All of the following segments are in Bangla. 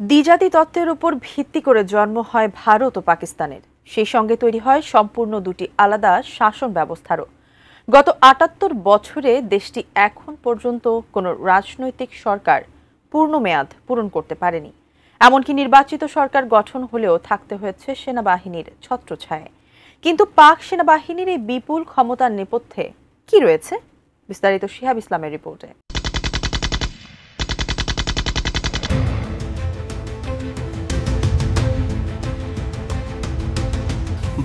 দ্বিজাতি তত্ত্বের উপর ভিত্তি করে জন্ম হয় ভারত ও পাকিস্তানের। সেই সঙ্গে তৈরি হয় সম্পূর্ণ দুটি আলাদা শাসন ব্যবস্থারও। গত ৭৮ বছরে দেশটি এখন পর্যন্ত কোনো রাজনৈতিক সরকার পূর্ণ মেয়াদ পূরণ করতে পারেনি। এমনকি নির্বাচিত সরকার গঠন হলেও থাকতে হয়েছে সেনাবাহিনীর ছত্রছায়ায়। কিন্তু পাক সেনাবাহিনীর এই বিপুল ক্ষমতার নেপথ্যে কি রয়েছে? বিস্তারিত শিহাব ইসলামের রিপোর্টে।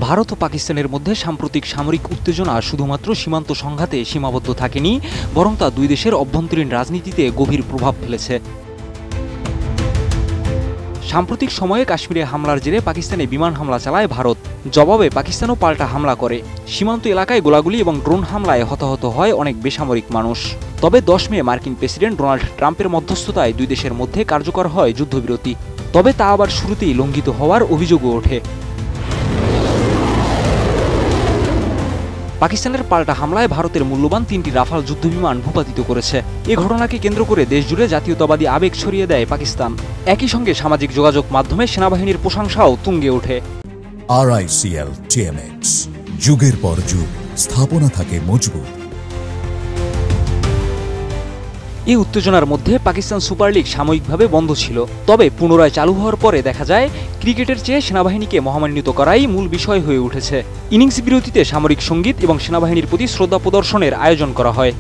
ভারত ও পাকিস্তানের মধ্যে সাম্প্রতিক সামরিক উত্তেজনা শুধুমাত্র সীমান্ত সংঘাতে সীমাবদ্ধ থাকেনি, বরং তা দুই দেশের অভ্যন্তরীণ রাজনীতিতে গভীর প্রভাব ফেলেছে। সাম্প্রতিক সময়ে কাশ্মীরে হামলার জেরে পাকিস্তানে বিমান হামলা চালায় ভারত। জবাবে পাকিস্তানও পাল্টা হামলা করে। সীমান্ত এলাকায় গোলাগুলি এবং ড্রোন হামলায় হতাহত হয় অনেক বেসামরিক মানুষ। তবে 10 মে মার্কিন প্রেসিডেন্ট ডোনাল্ড ট্রাম্পের মধ্যস্থতায় দুই দেশের মধ্যে কার্যকর হয় যুদ্ধবিরতি। তবে তা আবার শুরুতেই লঙ্ঘিত হওয়ার অভিযোগও ওঠে। পাকিস্তানের পাল্টা হামলায় ভারতের মূল্যবান 3টি রাফাল যুদ্ধবিমান ভূপাতিত করেছে। এ ঘটনাকে কেন্দ্র করে দেশজুড়ে জাতীয়তাবাদী আবেগ ছড়িয়ে দেয় পাকিস্তান। একই সঙ্গে সামাজিক যোগাযোগ মাধ্যমে সেনাবাহিনীর প্রশংসাও তুঙ্গে ওঠে। RICL TMX, যুগের পর যুগ স্থাপনা থাকে মজবুত। এই উত্তেজনার মধ্যে পাকিস্তান সুপার লিগ সাময়িকভাবে বন্ধ ছিল। তবে পুনরায় চালু হওয়ার পরে দেখা যায় ক্রিকেটের চেয়ে সেনাবাহিনীকে মহামান্বিত করাই মূল বিষয় হয়ে উঠেছে। ইনিংস বিরতিতে সামরিক সঙ্গীত এবং সেনাবাহিনীর প্রতি শ্রদ্ধা প্রদর্শনের আয়োজন করা হয়।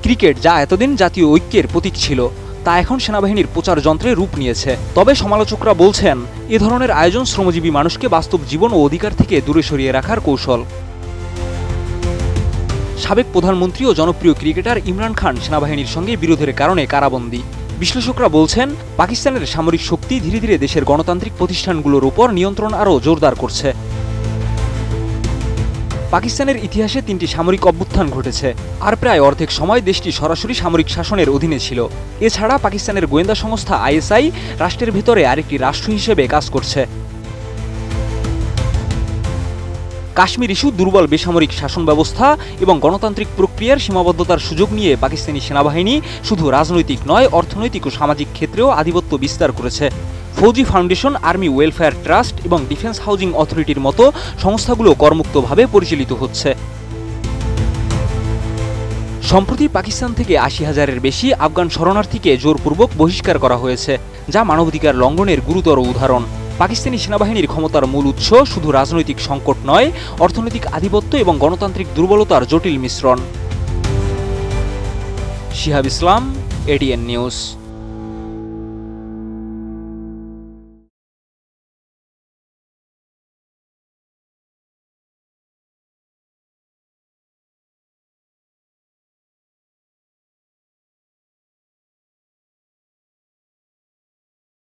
ক্রিকেট, যা এতদিন জাতীয় ঐক্যের প্রতীক ছিল, তা এখন সেনাবাহিনীর প্রচার যন্ত্রে রূপ নিয়েছে। তবে সমালোচকরা বলছেন, এ ধরনের আয়োজন শ্রমজীবী মানুষকে বাস্তব জীবন ও অধিকার থেকে দূরে সরিয়ে রাখার কৌশল। সাবেক প্রধানমন্ত্রী ও জনপ্রিয় ক্রিকেটার ইমরান খান সেনাবাহিনীর সঙ্গে বিরোধের কারণে কারাবন্দী। বিশ্লেষকরা বলছেন, পাকিস্তানের সামরিক শক্তি ধীরে ধীরে দেশের গণতান্ত্রিক প্রতিষ্ঠানগুলোর উপর নিয়ন্ত্রণ আরও জোরদার করছে। পাকিস্তানের ইতিহাসে 3টি সামরিক অভ্যুত্থান ঘটেছে, আর প্রায় অর্ধেক সময় দেশটি সরাসরি সামরিক শাসনের অধীনে ছিল। এছাড়া পাকিস্তানের গোয়েন্দা সংস্থা ISI রাষ্ট্রের ভেতরে আরেকটি রাষ্ট্র হিসেবে কাজ করছে। কাশ্মীর ইস্যু, দুর্বল বেসামরিক শাসন ব্যবস্থা এবং গণতান্ত্রিক প্রক্রিয়ার সীমাবদ্ধতার সুযোগ নিয়ে পাকিস্তানি সেনাবাহিনী শুধু রাজনৈতিক নয়, অর্থনৈতিক ও সামাজিক ক্ষেত্রেও আধিপত্য বিস্তার করেছে। ফৌজি ফাউন্ডেশন, আর্মি ওয়েলফেয়ার ট্রাস্ট এবং ডিফেন্স হাউজিং অথরিটির মতো সংস্থাগুলো করমুক্তভাবে পরিচালিত হচ্ছে। সম্প্রতি পাকিস্তান থেকে 80,000-এর বেশি আফগান শরণার্থীকে জোরপূর্বক বহিষ্কার করা হয়েছে, যা মানবাধিকার লঙ্ঘনের গুরুতর উদাহরণ। পাকিস্তানি সেনাবাহিনীর ক্ষমতার মূল উৎস শুধু রাজনৈতিক সংকট নয়, অর্থনৈতিক আধিপত্য এবং গণতান্ত্রিক দুর্বলতার জটিল মিশ্রণ। শিহাব ইসলাম, ADN নিউজ।